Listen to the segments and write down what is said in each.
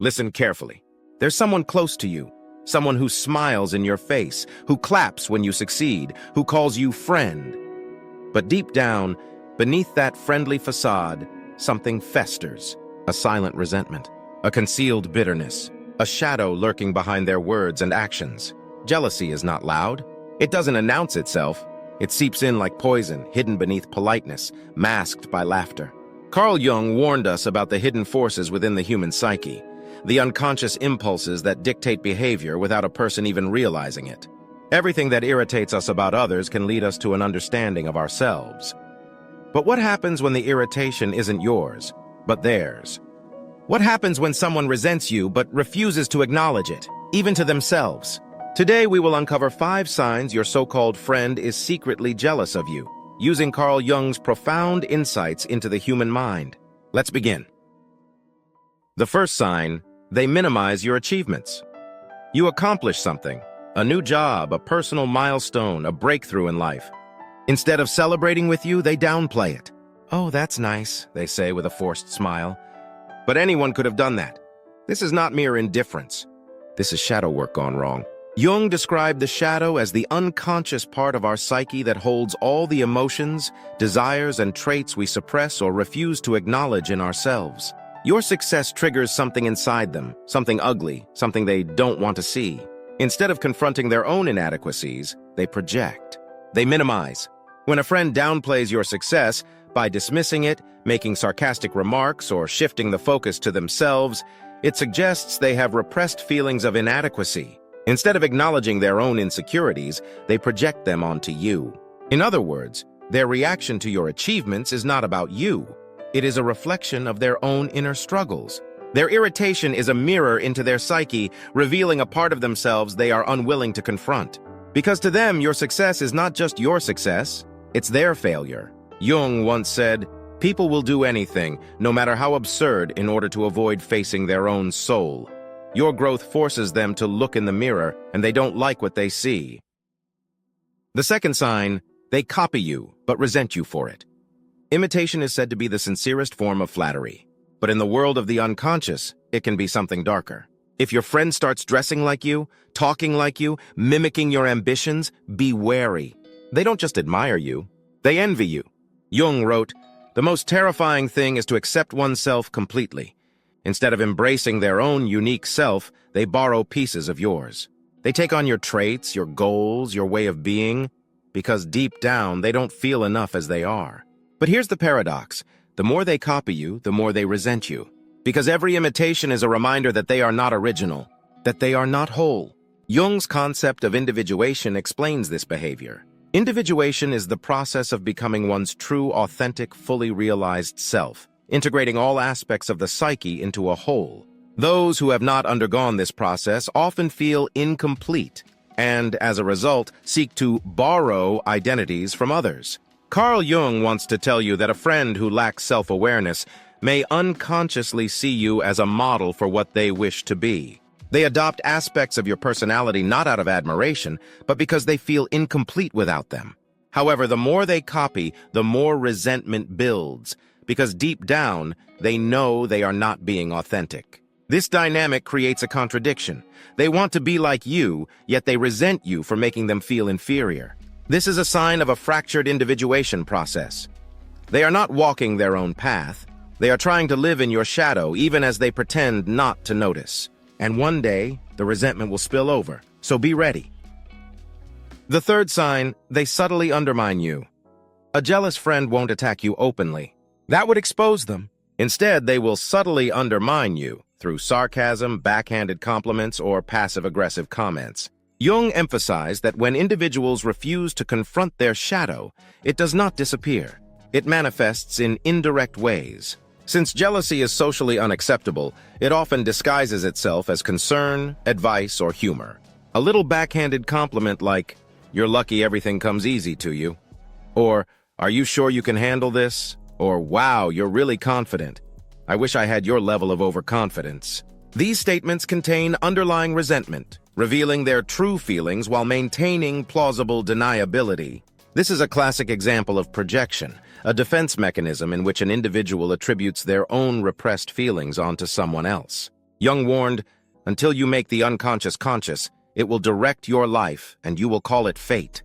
Listen carefully. There's someone close to you, someone who smiles in your face, who claps when you succeed, who calls you friend. But deep down, beneath that friendly facade, something festers, a silent resentment, a concealed bitterness, a shadow lurking behind their words and actions. Jealousy is not loud. It doesn't announce itself. It seeps in like poison, hidden beneath politeness, masked by laughter. Carl Jung warned us about the hidden forces within the human psyche, the unconscious impulses that dictate behavior without a person even realizing it. Everything that irritates us about others can lead us to an understanding of ourselves. But what happens when the irritation isn't yours, but theirs? What happens when someone resents you but refuses to acknowledge it, even to themselves? Today we will uncover 5 signs your so-called friend is secretly jealous of you, using Carl Jung's profound insights into the human mind. Let's begin. The first sign, they minimize your achievements. You accomplish something, a new job, a personal milestone, a breakthrough in life. Instead of celebrating with you, they downplay it. "Oh, that's nice," they say with a forced smile. But anyone could have done that. This is not mere indifference. This is shadow work gone wrong. Jung described the shadow as the unconscious part of our psyche that holds all the emotions, desires, and traits we suppress or refuse to acknowledge in ourselves. Your success triggers something inside them, something ugly, something they don't want to see. Instead of confronting their own inadequacies, they project. They minimize. When a friend downplays your success, by dismissing it, making sarcastic remarks, or shifting the focus to themselves, it suggests they have repressed feelings of inadequacy. Instead of acknowledging their own insecurities, they project them onto you. In other words, their reaction to your achievements is not about you. It is a reflection of their own inner struggles. Their irritation is a mirror into their psyche, revealing a part of themselves they are unwilling to confront. Because to them, your success is not just your success, it's their failure. Jung once said, "People will do anything, no matter how absurd, in order to avoid facing their own soul." Your growth forces them to look in the mirror, and they don't like what they see. The second sign, they copy you, but resent you for it. Imitation is said to be the sincerest form of flattery. But in the world of the unconscious, it can be something darker. If your friend starts dressing like you, talking like you, mimicking your ambitions, be wary. They don't just admire you, they envy you. Jung wrote, "The most terrifying thing is to accept oneself completely. Instead of embracing their own unique self, they borrow pieces of yours. They take on your traits, your goals, your way of being, because deep down they don't feel enough as they are." But here's the paradox. The more they copy you, the more they resent you. Because every imitation is a reminder that they are not original, that they are not whole. Jung's concept of individuation explains this behavior. Individuation is the process of becoming one's true, authentic, fully realized self, integrating all aspects of the psyche into a whole. Those who have not undergone this process often feel incomplete and, as a result, seek to borrow identities from others. Carl Jung wants to tell you that a friend who lacks self-awareness may unconsciously see you as a model for what they wish to be. They adopt aspects of your personality not out of admiration, but because they feel incomplete without them. However, the more they copy, the more resentment builds, because deep down, they know they are not being authentic. This dynamic creates a contradiction. They want to be like you, yet they resent you for making them feel inferior. This is a sign of a fractured individuation process. They are not walking their own path. They are trying to live in your shadow, even as they pretend not to notice. And one day, the resentment will spill over, so be ready. The third sign, they subtly undermine you. A jealous friend won't attack you openly. That would expose them. Instead, they will subtly undermine you through sarcasm, backhanded compliments, or passive-aggressive comments. Jung emphasized that when individuals refuse to confront their shadow, it does not disappear. It manifests in indirect ways. Since jealousy is socially unacceptable, it often disguises itself as concern, advice, or humor. A little backhanded compliment like, "You're lucky everything comes easy to you," or "Are you sure you can handle this?" or "Wow, you're really confident. I wish I had your level of overconfidence." These statements contain underlying resentment, revealing their true feelings while maintaining plausible deniability. This is a classic example of projection, a defense mechanism in which an individual attributes their own repressed feelings onto someone else. Jung warned, "Until you make the unconscious conscious, it will direct your life and you will call it fate."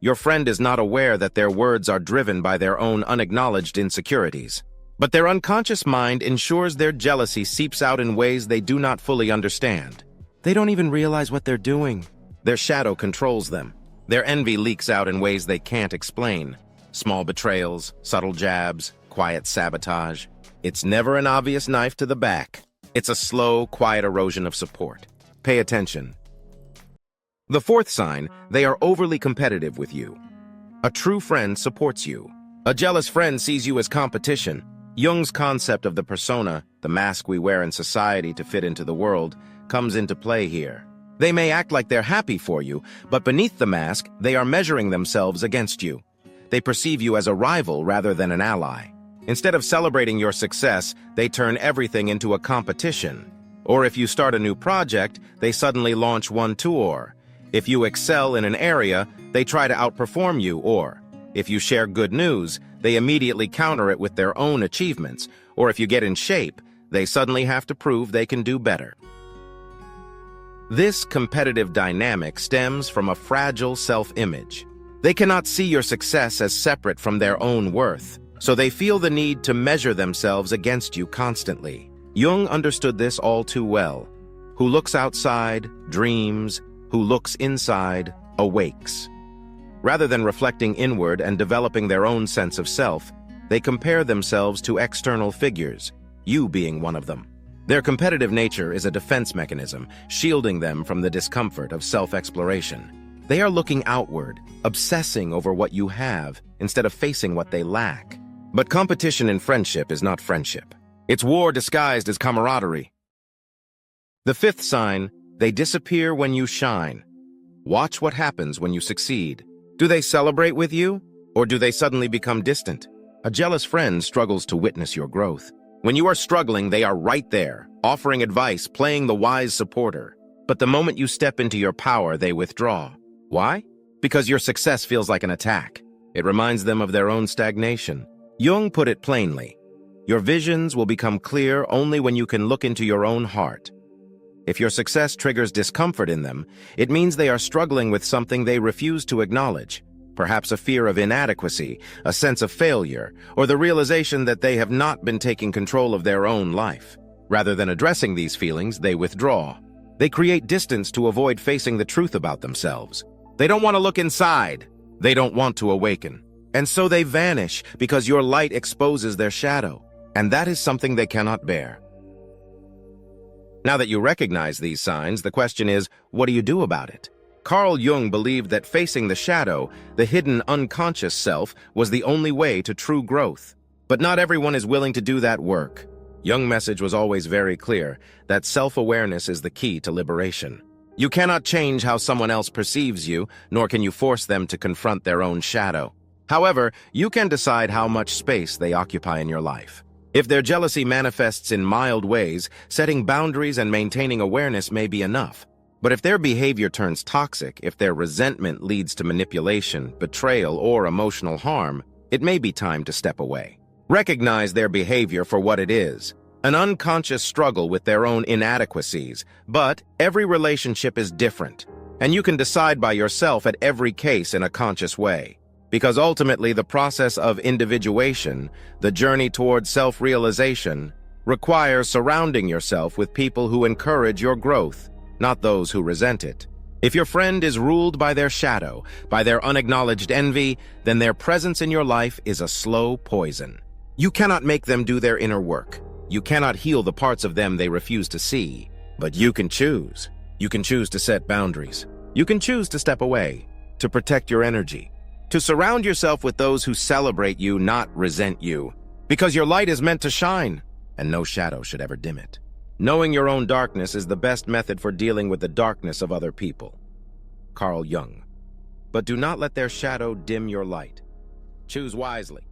Your friend is not aware that their words are driven by their own unacknowledged insecurities. But their unconscious mind ensures their jealousy seeps out in ways they do not fully understand. They don't even realize what they're doing. Their shadow controls them. Their envy leaks out in ways they can't explain. Small betrayals, subtle jabs, quiet sabotage. It's never an obvious knife to the back. It's a slow, quiet erosion of support. Pay attention. The fourth sign, they are overly competitive with you. A true friend supports you. A jealous friend sees you as competition. Jung's concept of the persona, the mask we wear in society to fit into the world, comes into play here. They may act like they're happy for you, but beneath the mask, they are measuring themselves against you. They perceive you as a rival rather than an ally. Instead of celebrating your success, they turn everything into a competition. Or if you start a new project, they suddenly launch one too. If you excel in an area, they try to outperform you. Or if you share good news, they immediately counter it with their own achievements. Or if you get in shape, they suddenly have to prove they can do better. This competitive dynamic stems from a fragile self-image. They cannot see your success as separate from their own worth, so they feel the need to measure themselves against you constantly. Jung understood this all too well. Who looks outside, dreams. Who looks inside, awakes. Rather than reflecting inward and developing their own sense of self, they compare themselves to external figures, you being one of them. Their competitive nature is a defense mechanism, shielding them from the discomfort of self-exploration. They are looking outward, obsessing over what you have, instead of facing what they lack. But competition in friendship is not friendship. It's war disguised as camaraderie. The fifth sign, they disappear when you shine. Watch what happens when you succeed. Do they celebrate with you, or do they suddenly become distant? A jealous friend struggles to witness your growth. When you are struggling, they are right there, offering advice, playing the wise supporter. But the moment you step into your power, they withdraw. Why? Because your success feels like an attack. It reminds them of their own stagnation. Jung put it plainly. Your visions will become clear only when you can look into your own heart. If your success triggers discomfort in them, it means they are struggling with something they refuse to acknowledge. Perhaps a fear of inadequacy, a sense of failure, or the realization that they have not been taking control of their own life. Rather than addressing these feelings, they withdraw. They create distance to avoid facing the truth about themselves. They don't want to look inside. They don't want to awaken. And so they vanish because your light exposes their shadow. And that is something they cannot bear. Now that you recognize these signs, the question is, what do you do about it? Carl Jung believed that facing the shadow, the hidden unconscious self, was the only way to true growth. But not everyone is willing to do that work. Jung's message was always very clear, that self-awareness is the key to liberation. You cannot change how someone else perceives you, nor can you force them to confront their own shadow. However, you can decide how much space they occupy in your life. If their jealousy manifests in mild ways, setting boundaries and maintaining awareness may be enough. But if their behavior turns toxic, if their resentment leads to manipulation, betrayal, or emotional harm, it may be time to step away. Recognize their behavior for what it is, an unconscious struggle with their own inadequacies. But every relationship is different, and you can decide by yourself at every case in a conscious way. Because ultimately the process of individuation, the journey toward self-realization, requires surrounding yourself with people who encourage your growth, not those who resent it. If your friend is ruled by their shadow, by their unacknowledged envy, then their presence in your life is a slow poison. You cannot make them do their inner work. You cannot heal the parts of them they refuse to see. But you can choose. You can choose to set boundaries. You can choose to step away, to protect your energy. To surround yourself with those who celebrate you, not resent you. Because your light is meant to shine, and no shadow should ever dim it. Knowing your own darkness is the best method for dealing with the darkness of other people. Carl Jung. But do not let their shadow dim your light. Choose wisely.